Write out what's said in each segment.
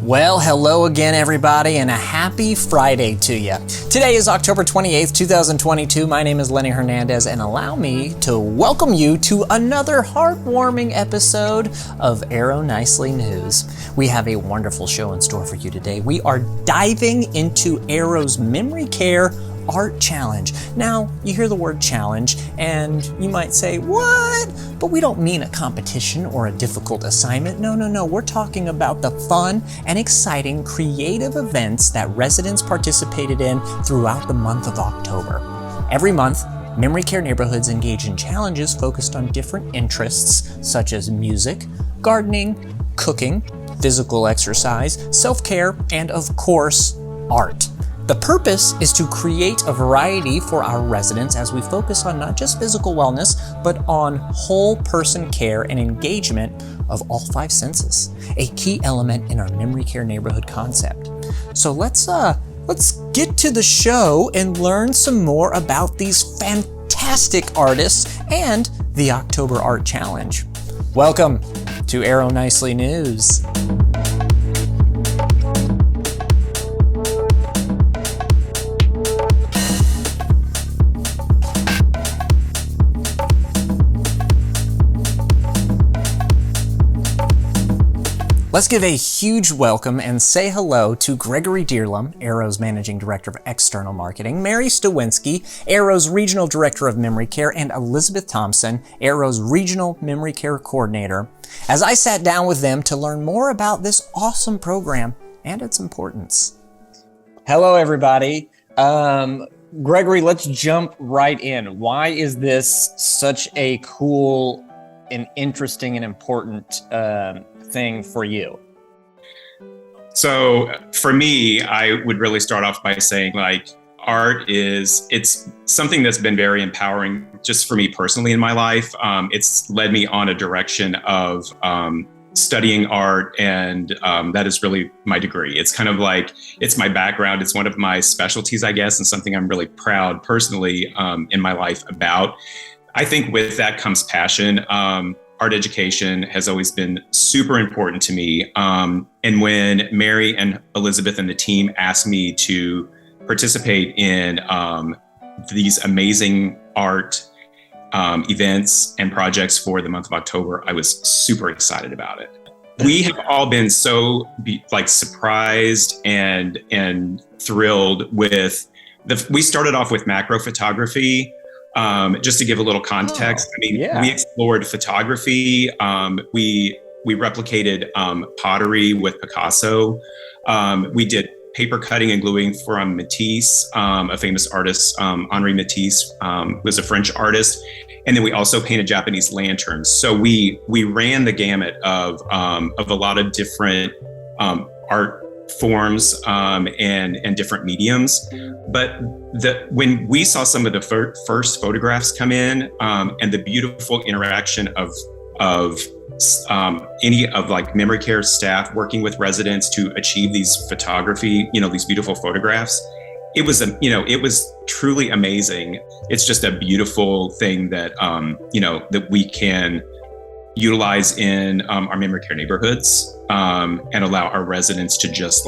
Well, hello again, everybody, and a happy Friday to you. Today is October 28th, 2022. My name is Lenny Hernandez, and allow me to welcome you to another heartwarming episode of Arrow Nicely News. We have a wonderful show in store for you today. We are diving into Arrow's Memory Care Art Challenge. Now, you hear the word challenge, and you might say, what? But we don't mean a competition or a difficult assignment. No. We're talking about the fun and exciting creative events that residents participated in throughout the month of October. Every month, memory care neighborhoods engage in challenges focused on different interests such as music, gardening, cooking, physical exercise, self-care, and of course, art. The purpose is to create a variety for our residents as we focus on not just physical wellness, but on whole person care and engagement of all five senses, a key element in our memory care neighborhood concept. So let's get to the show and learn some more about these fantastic artists and the October Art Challenge. Welcome to Arrow Nicely News. Let's give a huge welcome and say hello to Gregory Dierlam, Arrow's Managing Director of External Marketing, Mary Stoinski, Arrow's Regional Director of Memory Care, and Elizabeth Thompson, Arrow's Regional Memory Care Coordinator, as I sat down with them to learn more about this awesome program and its importance. Hello, everybody. Gregory, let's jump right in. Why is this such a cool and interesting and important thing for you? So for me, I would really start off by saying art it's something that's been very empowering just for me personally in my life. It's led me on a direction of studying art, and that is really my degree. It's kind of it's my background. It's one of my specialties, I guess, and something I'm really proud personally in my life about. I think with that comes passion. Art education has always been super important to me. And when Mary and Elizabeth and the team asked me to participate in these amazing art events and projects for the month of October, I was super excited about it. We have all been so surprised and thrilled with we started off with macro photography. Just to give a little context, We explored photography. We replicated pottery with Picasso. We did paper cutting and gluing from Matisse, a famous artist, Henri Matisse, was a French artist. And then we also painted Japanese lanterns. So we ran the gamut of a lot of different art forms and different mediums. But when we saw some of the first photographs come in and the beautiful interaction of any of memory care staff working with residents to achieve these photography, these beautiful photographs, it was truly amazing. It's just a beautiful thing that that we can utilize in our memory care neighborhoods and allow our residents to just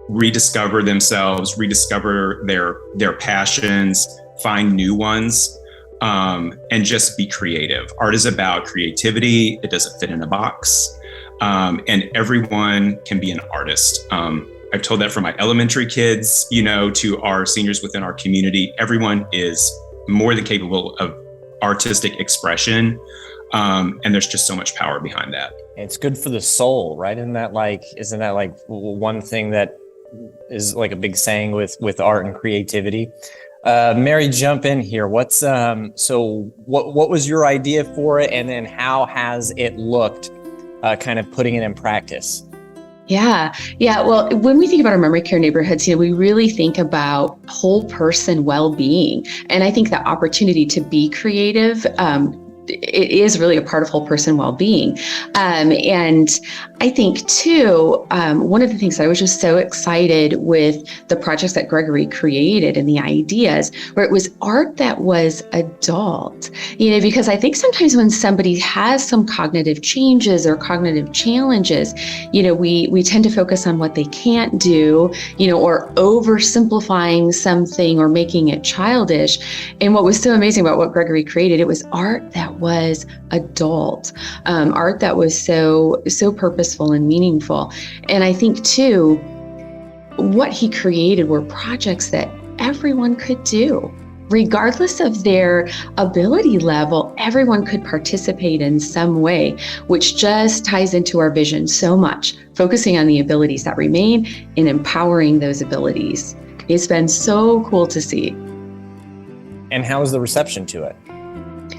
rediscover themselves, rediscover their passions, find new ones, and just be creative. Art is about creativity. It doesn't fit in a box, and everyone can be an artist. I've told that from my elementary kids, to our seniors within our community. Everyone is more than capable of artistic expression. And there's just so much power behind that. It's good for the soul, right? Isn't that one thing that is a big saying with art and creativity? Mary, jump in here. What was your idea for it? And then how has it looked kind of putting it in practice? Yeah. Well, when we think about our memory care neighborhoods, we really think about whole person well-being. And I think the opportunity to be creative it is really a part of whole person well-being. And I think too, one of the things I was just so excited with the projects that Gregory created and the ideas, where it was art that was adult, because I think sometimes when somebody has some cognitive changes or cognitive challenges, we tend to focus on what they can't do, or oversimplifying something or making it childish. And what was so amazing about what Gregory created, it was art that was adult, art that was so purposeful and meaningful. And I think too, what he created were projects that everyone could do. Regardless of their ability level, everyone could participate in some way, which just ties into our vision so much, focusing on the abilities that remain and empowering those abilities. It's been so cool to see. And how is the reception to it?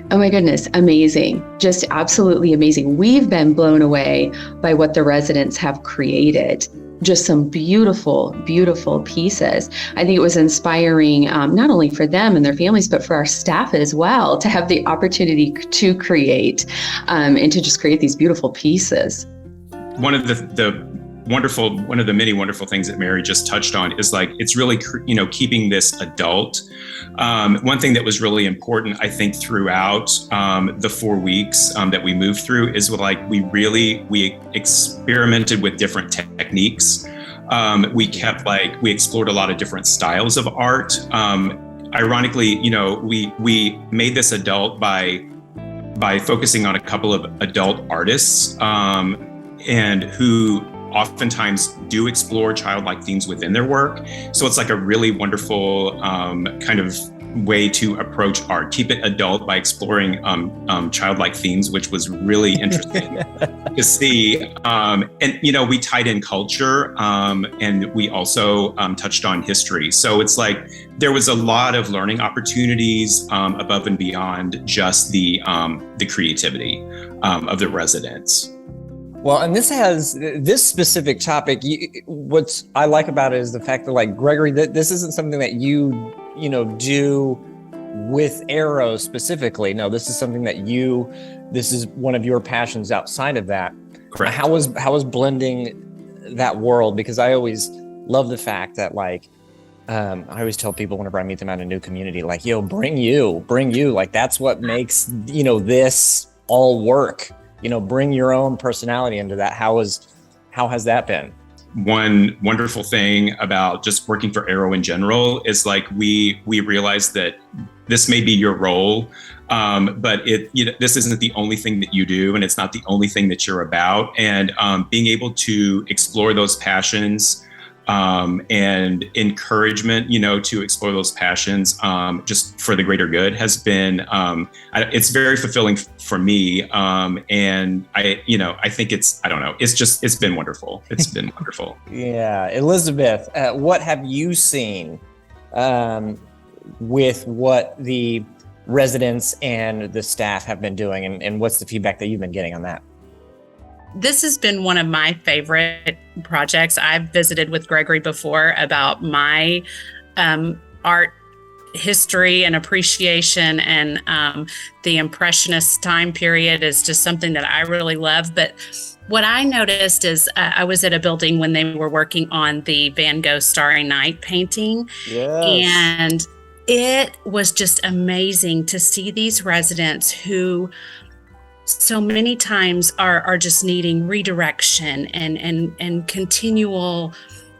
Oh my goodness, amazing. Just absolutely amazing. We've been blown away by what the residents have created. Just some beautiful, beautiful pieces. I think it was inspiring, not only for them and their families, but for our staff as well, to have the opportunity to create and to just create these beautiful pieces. One of the many wonderful things that Mary just touched on is it's really, keeping this adult. One thing that was really important, I think, throughout the 4 weeks that we moved through is we experimented with different techniques. We explored a lot of different styles of art. Ironically, we made this adult by focusing on a couple of adult artists and who oftentimes do explore childlike themes within their work. So it's a really wonderful kind of way to approach art. Keep it adult by exploring childlike themes, which was really interesting to see. And, we tied in culture and we also touched on history. So it's there was a lot of learning opportunities above and beyond just the creativity of the residents. Well, and this specific topic, what I like about it is the fact that Gregory, this isn't something that you do with Arrow specifically. No, this is something that this is one of your passions outside of that. Correct. How was blending that world? Because I always love the fact that I always tell people whenever I meet them at a new community, bring you, that's what makes, this all work. Bring your own personality into that. How has that been? One wonderful thing about just working for Arrow in general is we realized that this may be your role, but this isn't the only thing that you do, and it's not the only thing that you're about. And being able to explore those passions and encouragement, to explore those passions just for the greater good has been, it's very fulfilling for me. And I think it's been wonderful. It's been wonderful. Yeah. Elizabeth, what have you seen with what the residents and the staff have been doing, and what's the feedback that you've been getting on that? This has been one of my favorite projects. I've visited with Gregory before about my art history and appreciation, and the Impressionist time period is just something that I really love. But what I noticed is I was at a building when they were working on the Van Gogh Starry Night painting. Yes. And it was just amazing to see these residents who so many times are just needing redirection and continual,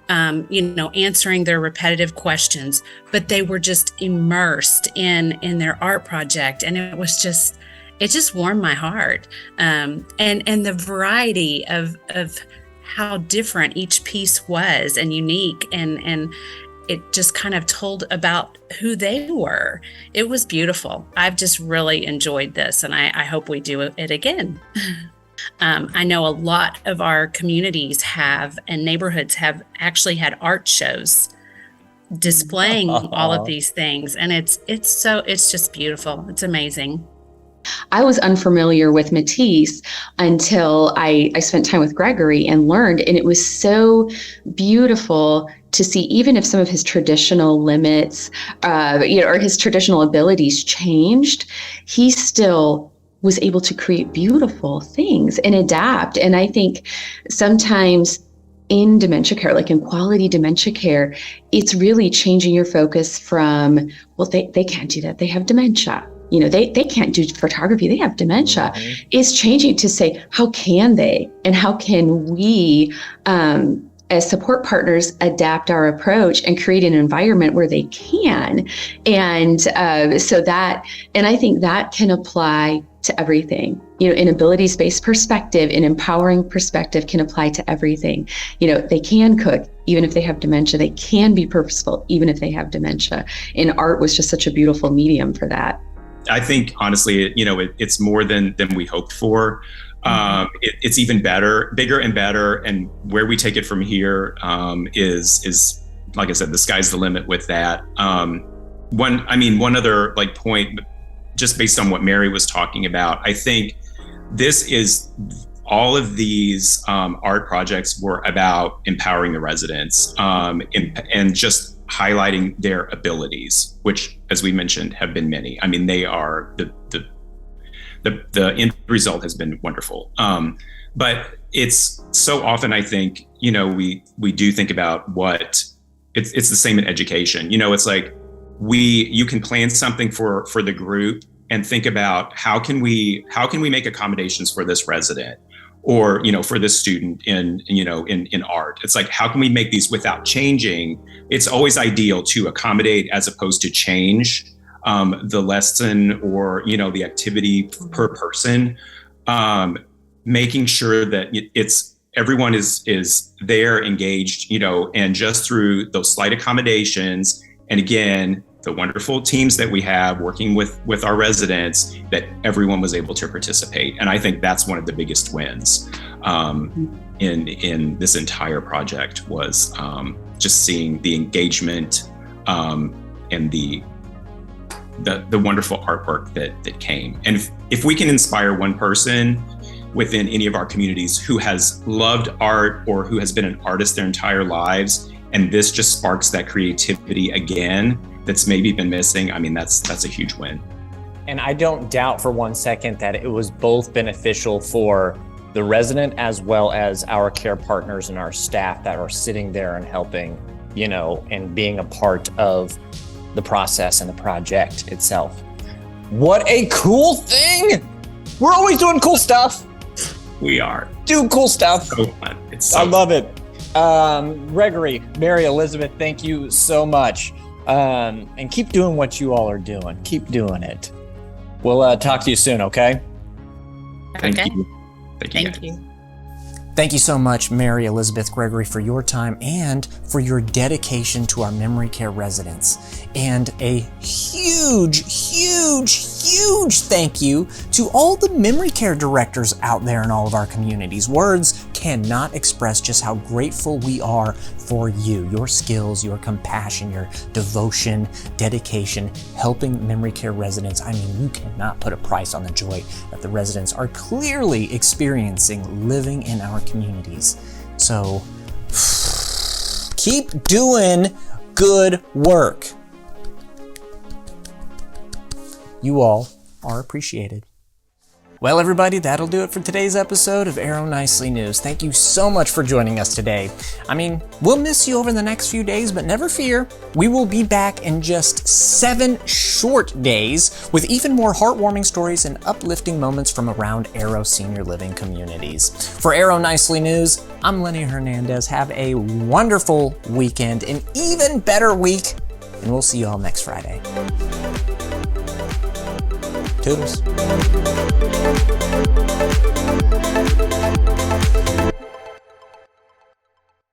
answering their repetitive questions, but they were just immersed in their art project. And it just warmed my heart. And the variety of how different each piece was and unique, and it just kind of told about who they were. It was beautiful. I've just really enjoyed this, and I hope we do it again. I know a lot of our communities and neighborhoods have actually had art shows displaying all of these things, and it's just beautiful. It's amazing. I was unfamiliar with Matisse until I spent time with Gregory and learned, and it was so beautiful to see, even if some of his traditional limits, or his traditional abilities changed, he still was able to create beautiful things and adapt. And I think sometimes in dementia care, like in quality dementia care, it's really changing your focus from, well, they can't do that. They have dementia. You know, they can't do photography. They have dementia. Mm-hmm. It's changing to say, how can they? And how can we, as support partners, adapt our approach and create an environment where they can? And so that, and I think that can apply to everything. You know, an abilities-based perspective, an empowering perspective can apply to everything. You know, they can cook, even if they have dementia. They can be purposeful, even if they have dementia. And art was just such a beautiful medium for that. I think, honestly, you know, it's more than we hoped for. It's even better, bigger and better. And where we take it from here is, like I said, the sky's the limit with that. One other like point, just based on what Mary was talking about, I think all of these art projects were about empowering the residents and just highlighting their abilities, which, as we mentioned, have been many. I mean, they are the end result has been wonderful. But it's so often, I think, you know, we do think about what it's the same in education. You know, it's like you can plan something for the group and think about how can we make accommodations for this resident, or, you know, for this student in art. It's like, how can we make these without changing? It's always ideal to accommodate as opposed to change the lesson or, you know, the activity per person, making sure that everyone is there, engaged, you know, and just through those slight accommodations. And again, the wonderful teams that we have working with our residents, that everyone was able to participate. And I think that's one of the biggest wins in this entire project was just seeing the engagement and the wonderful artwork that came. And if we can inspire one person within any of our communities who has loved art or who has been an artist their entire lives, and this just sparks that creativity again that's maybe been missing, I mean, that's a huge win. And I don't doubt for one second that it was both beneficial for the resident as well as our care partners and our staff that are sitting there and helping, you know, and being a part of the process and the project itself. What a cool thing! We're always doing cool stuff. We are. Do cool stuff. So fun. I love it. Gregory, Mary, Elizabeth, thank you so much. And keep doing what you all are doing. Keep doing it. We'll talk to you soon, okay? Thank you. Thank you. Thank you so much, Mary, Elizabeth, Gregory, for your time and for your dedication to our memory care residents. And a huge, huge, huge thank you to all the memory care directors out there in all of our communities. Words cannot express just how grateful we are for you, your skills, your compassion, your devotion, dedication, helping memory care residents. I mean, you cannot put a price on the joy that the residents are clearly experiencing living in our communities. So keep doing good work. You all are appreciated. Well, everybody, that'll do it for today's episode of Arrow Nicely News. Thank you so much for joining us today. I mean, we'll miss you over the next few days, but never fear. We will be back in just 7 short days with even more heartwarming stories and uplifting moments from around Arrow senior living communities. For Arrow Nicely News, I'm Lenny Hernandez. Have a wonderful weekend, an even better week, and we'll see you all next Friday. Toodles.